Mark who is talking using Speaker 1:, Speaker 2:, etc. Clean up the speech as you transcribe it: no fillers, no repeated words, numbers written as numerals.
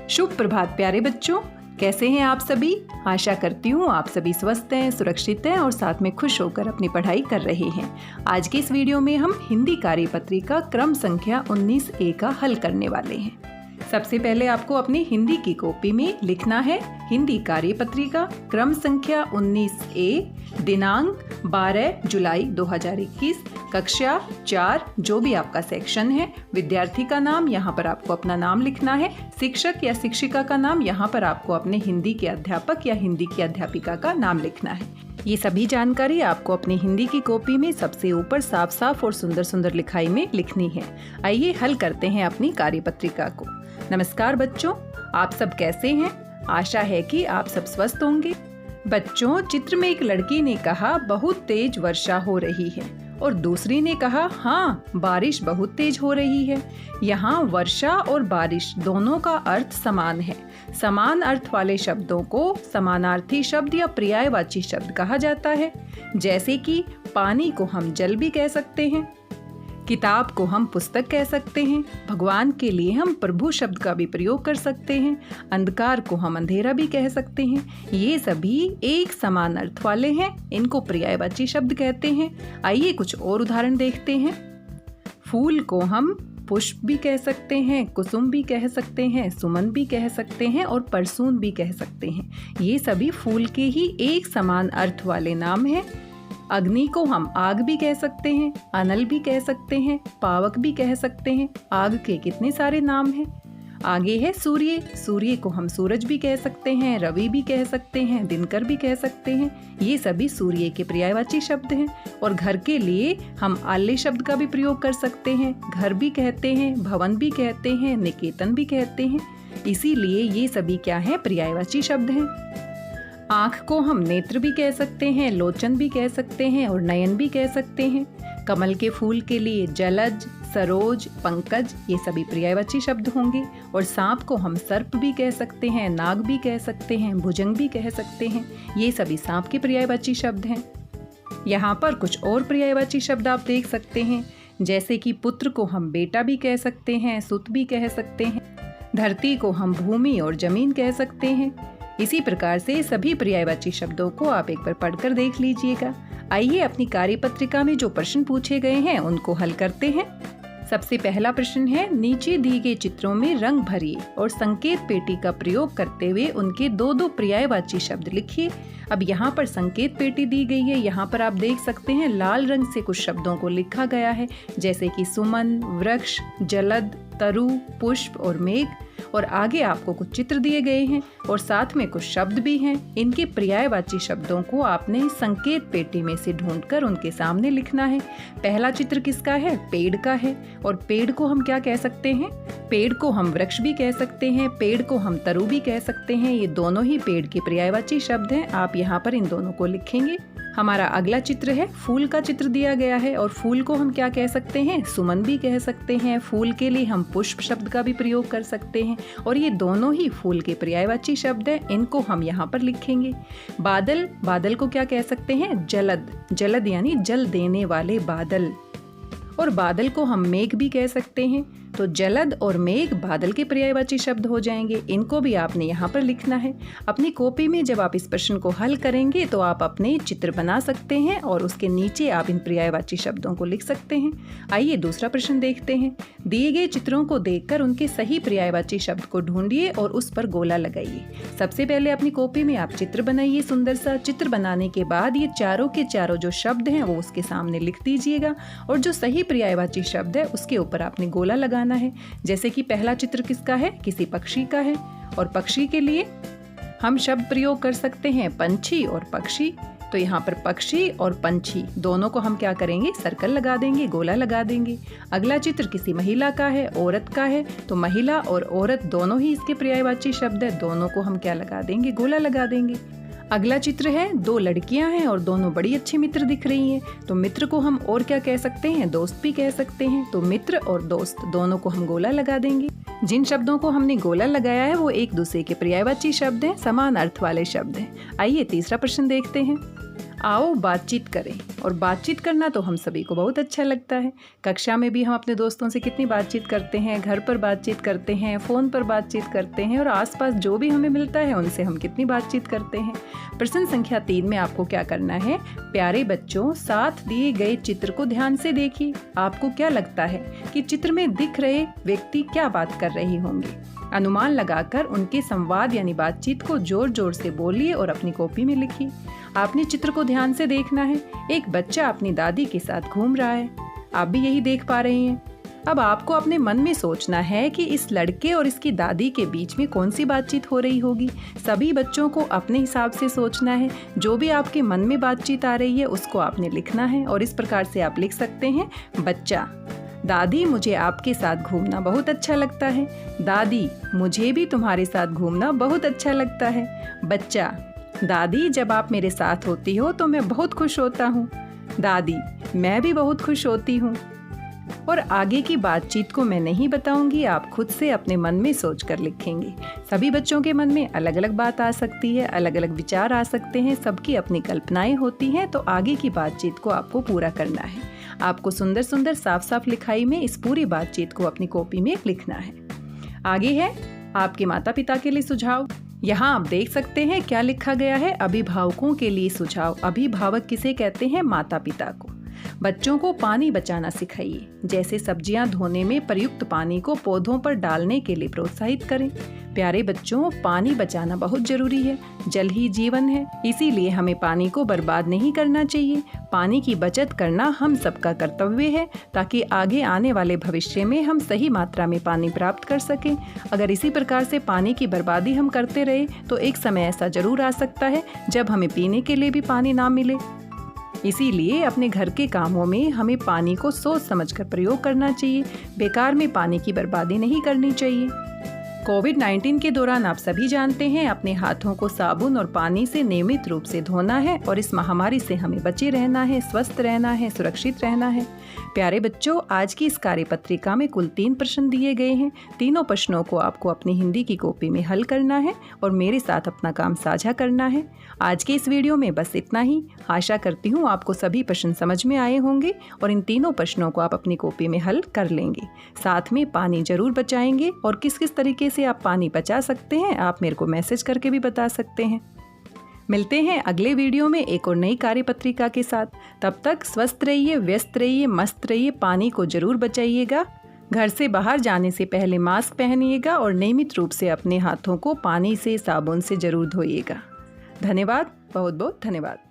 Speaker 1: शुभ प्रभात प्यारे बच्चों, कैसे हैं आप सभी। आशा करती हूँ आप सभी स्वस्थ हैं, सुरक्षित हैं और साथ में खुश होकर अपनी पढ़ाई कर रहे हैं। आज के इस वीडियो में हम हिंदी कार्यपत्रिका क्रम संख्या 19A का हल करने वाले हैं। सबसे पहले आपको अपनी हिंदी की कॉपी में लिखना है हिंदी कार्यपत्रिका क्रम संख्या 19A, दिनांक 12 जुलाई 2021, कक्षा 4, जो भी आपका सेक्शन है। विद्यार्थी का नाम, यहाँ पर आपको अपना नाम लिखना है। शिक्षक या शिक्षिका का नाम, यहाँ पर आपको अपने हिंदी के अध्यापक या हिंदी की अध्यापिका का नाम लिखना है। ये सभी जानकारी आपको अपनी हिंदी की कॉपी में सबसे ऊपर साफ साफ और सुंदर सुंदर लिखाई में लिखनी है। आइए हल करते हैं अपनी कार्यपत्रिका को। नमस्कार बच्चों, आप सब कैसे हैं। आशा है कि आप सब स्वस्थ होंगे। बच्चों, चित्र में एक लड़की ने कहा बहुत तेज वर्षा हो रही है और दूसरी ने कहा हाँ बारिश बहुत तेज हो रही है। यहाँ वर्षा और बारिश दोनों का अर्थ समान है। समान अर्थ वाले शब्दों को समानार्थी शब्द या पर्यायवाची शब्द कहा जाता है। जैसे कि पानी को हम जल भी कह सकते हैं, किताब को हम पुस्तक कह सकते हैं, भगवान के लिए हम प्रभु शब्द का भी प्रयोग कर सकते हैं, अंधकार को हम अंधेरा भी कह सकते हैं। ये सभी एक समान अर्थ वाले हैं, इनको पर्यायवाची शब्द कहते हैं। आइए कुछ और उदाहरण देखते हैं। फूल को हम पुष्प भी कह सकते हैं, कुसुम भी कह सकते हैं, सुमन भी कह सकते हैं और परसून भी कह सकते हैं। ये सभी फूल के ही एक समान अर्थ वाले नाम हैं। अग्नि को हम आग भी कह सकते हैं, अनल भी कह सकते हैं, पावक भी कह सकते हैं। आग के कितने सारे नाम हैं। आगे है सूर्य। सूर्य को हम सूरज भी कह सकते हैं, रवि भी कह सकते हैं, दिनकर भी कह सकते हैं। ये सभी सूर्य के पर्यायवाची शब्द हैं। और घर के लिए हम आल्य शब्द का भी प्रयोग कर सकते हैं। घर भी कहते हैं, भवन भी कहते हैं, निकेतन भी कहते हैं। इसीलिए ये सभी क्या है, पर्यायवाची शब्द हैं। आँख को हम नेत्र भी कह सकते हैं, लोचन भी कह सकते हैं और नयन भी कह सकते हैं। कमल के फूल के लिए जलज, सरोज, पंकज, ये सभी पर्यायवाची शब्द होंगे। और सांप को हम सर्प भी कह सकते हैं, नाग भी कह सकते हैं, भुजंग भी कह सकते हैं। ये सभी सांप के पर्यायवाची शब्द हैं। यहाँ पर कुछ और पर्यायवाची शब्द आप देख सकते हैं, जैसे कि पुत्र को हम बेटा भी कह सकते हैं, सुत भी कह सकते हैं। धरती को हम भूमि और जमीन कह सकते हैं। इसी प्रकार से सभी पर्यायवाची शब्दों को आप एक बार पढ़कर देख लीजिएगा। आइए अपनी कार्यपत्रिका में जो प्रश्न पूछे गए हैं उनको हल करते हैं। सबसे पहला प्रश्न है, नीचे दिए गए चित्रों में रंग भरिए और संकेत पेटी का प्रयोग करते हुए उनके दो दो पर्यायवाची शब्द लिखिए। अब यहाँ पर संकेत पेटी दी गई है। यहाँ पर आप देख सकते हैं लाल रंग से कुछ शब्दों को लिखा गया है, जैसे कि सुमन, वृक्ष, जलद, तरु, पुष्प और मेघ। और आगे आपको कुछ चित्र दिए गए हैं और साथ में कुछ शब्द भी हैं। इनके पर्यायवाची शब्दों को आपने संकेत पेटी में से ढूंढकर उनके सामने लिखना है। पहला चित्र किसका है, पेड़ का है। और पेड़ को हम क्या कह सकते हैं, पेड़ को हम वृक्ष भी कह सकते हैं, पेड़ को हम तरु भी कह सकते हैं। ये दोनों ही पेड़ के पर्यायवाची शब्द हैं। आप यहाँ पर इन दोनों को लिखेंगे। हमारा अगला चित्र है, फूल का चित्र दिया गया है और फूल को हम क्या कह सकते हैं, सुमन भी कह सकते हैं। फूल के लिए हम पुष्प शब्द का भी प्रयोग कर सकते हैं और ये दोनों ही फूल के पर्यायवाची शब्द हैं। इनको हम यहाँ पर लिखेंगे। बादल, बादल को क्या कह सकते हैं, जलद। जलद यानी जल देने वाले बादल। और बादल को हम मेघ भी कह सकते हैं। तो जलद और मेघ बादल के पर्यायवाची शब्द हो जाएंगे। इनको भी आपने यहाँ पर लिखना है। अपनी कॉपी में जब आप इस प्रश्न को हल करेंगे तो आप अपने चित्र बना सकते हैं और उसके नीचे आप इन पर्यायवाची शब्दों को लिख सकते हैं। आइए दूसरा प्रश्न देखते हैं। दिए गए चित्रों को देखकर उनके सही पर्यायवाची शब्द को ढूंढिए और उस पर गोला लगाइए। सबसे पहले अपनी कॉपी में आप चित्र बनाइए सुंदर सा। चित्र बनाने के बाद ये चारों के चारों जो शब्द हैं वो उसके सामने लिख दीजिएगा और जो सही पर्यायवाची शब्द है उसके ऊपर आपने गोला लगाना है। जैसे कि पहला चित्र किसका है, किसी पक्षी का है। और पक्षी के लिए हम शब्द प्रयोग कर सकते हैं पंछी और पक्षी। तो यहाँ पर पक्षी और पंछी दोनों को हम क्या करेंगे, सर्कल लगा देंगे, गोला लगा देंगे। अगला चित्र किसी महिला का है, औरत का है। तो महिला और औरत दोनों ही इसके पर्यायवाची शब्द है। दोनों को हम क्या लगा देंगे, गोला लगा देंगे। अगला चित्र है, दो लड़कियां हैं और दोनों बड़ी अच्छी मित्र दिख रही हैं। तो मित्र को हम और क्या कह सकते हैं, दोस्त भी कह सकते हैं। तो मित्र और दोस्त दोनों को हम गोला लगा देंगे। जिन शब्दों को हमने गोला लगाया है वो एक दूसरे के पर्यायवाची शब्द हैं, समान अर्थ वाले शब्द हैं। आइए तीसरा प्रश्न देखते हैं। आओ बातचीत करें। और बातचीत करना तो हम सभी को बहुत अच्छा लगता है। कक्षा में भी हम अपने दोस्तों से कितनी बातचीत करते हैं, घर पर बातचीत करते हैं, फ़ोन पर बातचीत करते हैं और आसपास जो भी हमें मिलता है उनसे हम कितनी बातचीत करते हैं। प्रश्न संख्या 3 में आपको क्या करना है? प्यारे बच्चों, साथ दिए गए चित्र को ध्यान से देखिए। आपको क्या लगता है कि चित्र में दिख रहे व्यक्ति क्या बात कर रहे होंगे? अनुमान लगाकर उनके संवाद यानी बातचीत को जोर जोर से बोलिए और अपनी कॉपी में लिखिए। आपने चित्र को ध्यान से देखना है। एक बच्चा अपनी दादी के साथ घूम रहा है। आप भी यही देख पा रहे हैं। अब आपको अपने मन में सोचना है कि इस लड़के और इसकी दादी के बीच में कौन सी बातचीत हो रही होगी। सभी बच्चों को अपने हिसाब से सोचना है। जो भी आपके मन में बातचीत आ रही है उसको आपने लिखना है और इस प्रकार से आप लिख सकते हैं। बच्चा: दादी, मुझे आपके साथ घूमना बहुत अच्छा लगता है। दादी: मुझे भी तुम्हारे साथ घूमना बहुत अच्छा लगता है। बच्चा: दादी, जब आप मेरे साथ होती हो तो मैं बहुत खुश होता हूँ। दादी: मैं भी बहुत खुश होती हूँ। और आगे की बातचीत को मैं नहीं बताऊंगी, आप खुद से अपने मन में सोचकर लिखेंगे। सभी बच्चों के मन में अलग अलग बात आ सकती है, अलग अलग विचार आ सकते हैं, सबकी अपनी कल्पनाएं होती हैं। तो आगे की बातचीत को आपको पूरा करना है। आपको सुंदर सुंदर साफ साफ लिखाई में इस पूरी बातचीत को अपनी कॉपी में लिखना है। आगे है आपके माता पिता के लिए सुझाव। यहाँ आप देख सकते हैं क्या लिखा गया है। अभिभावकों के लिए सुझाव। अभिभावक किसे कहते हैं? माता पिता को। बच्चों को पानी बचाना सिखाइए। जैसे सब्जियां धोने में प्रयुक्त पानी को पौधों पर डालने के लिए प्रोत्साहित करें। प्यारे बच्चों, पानी बचाना बहुत जरूरी है। जल ही जीवन है, इसीलिए हमें पानी को बर्बाद नहीं करना चाहिए। पानी की बचत करना हम सबका कर्तव्य है ताकि आगे आने वाले भविष्य में हम सही मात्रा में पानी प्राप्त कर सकें। अगर इसी प्रकार से पानी की बर्बादी हम करते रहे तो एक समय ऐसा जरूर आ सकता है जब हमें पीने के लिए भी पानी ना मिले। इसीलिए अपने घर के कामों में हमें पानी को सोच समझकर प्रयोग करना चाहिए। बेकार में पानी की बर्बादी नहीं करनी चाहिए। कोविड-19 के दौरान आप सभी जानते हैं अपने हाथों को साबुन और पानी से नियमित रूप से धोना है और इस महामारी से हमें बचे रहना है, स्वस्थ रहना है, सुरक्षित रहना है। प्यारे बच्चों, आज की इस कार्यपत्रिका में कुल 3 प्रश्न दिए गए हैं। तीनों प्रश्नों को आपको अपनी हिंदी की कॉपी में हल करना है और मेरे साथ अपना काम साझा करना है। आज के इस वीडियो में बस इतना ही। आशा करती हूँ आपको सभी प्रश्न समझ में आए होंगे और इन तीनों प्रश्नों को आप अपनी कॉपी में हल कर लेंगे। साथ में पानी जरूर बचाएंगे और किस किस तरीके से आप पानी बचा सकते हैं आप मेरे को मैसेज करके भी बता सकते हैं। मिलते हैं अगले वीडियो में एक और नई कार्यपत्रिका के साथ। तब तक स्वस्थ रहिए, व्यस्त रहिए, मस्त रहिए। पानी को जरूर बचाइएगा। घर से बाहर जाने से पहले मास्क पहनिएगा और नियमित रूप से अपने हाथों को पानी से, साबुन से जरूर धोइएगा। धन्यवाद, बहुत बहुत धन्यवाद।